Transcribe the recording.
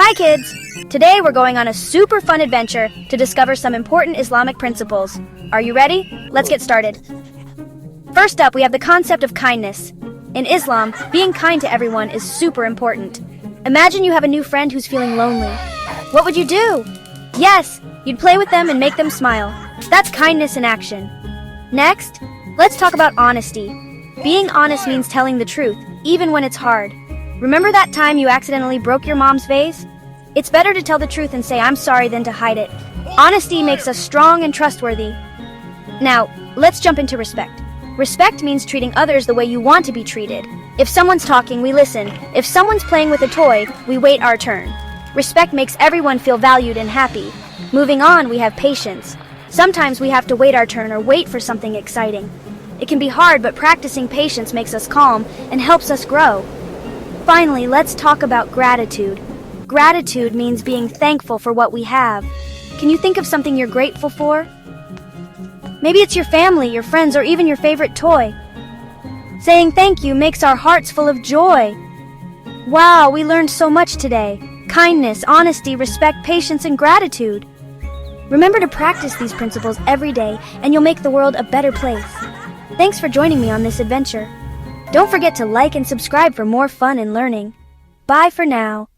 Hi kids! Today we're going on a super fun adventure to discover some important Islamic principles. Are you ready? Let's get started. First up, we have the concept of kindness. In Islam, being kind to everyone is super important. Imagine you have a new friend who's feeling lonely. What would you do? Yes, you'd play with them and make them smile. That's kindness in action. Next, let's talk about honesty. Being honest means telling the truth, even when it's hard. Remember that time you accidentally broke your mom's vase? It's better to tell the truth and say I'm sorry than to hide it. Honesty makes us strong and trustworthy. Now, let's jump into respect. Respect means treating others the way you want to be treated. If someone's talking, we listen. If someone's playing with a toy, we wait our turn. Respect makes everyone feel valued and happy. Moving on, we have patience. Sometimes we have to wait our turn or wait for something exciting. It can be hard, but practicing patience makes us calm and helps us grow. Finally, let's talk about gratitude. Gratitude means being thankful for what we have. Can you think of something you're grateful for? Maybe it's your family, your friends, or even your favorite toy. Saying thank you makes our hearts full of joy. Wow, we learned so much today. Kindness, honesty, respect, patience, and gratitude. Remember to practice these principles every day, and you'll make the world a better place. Thanks for joining me on this adventure. Don't forget to like and subscribe for more fun and learning. Bye for now.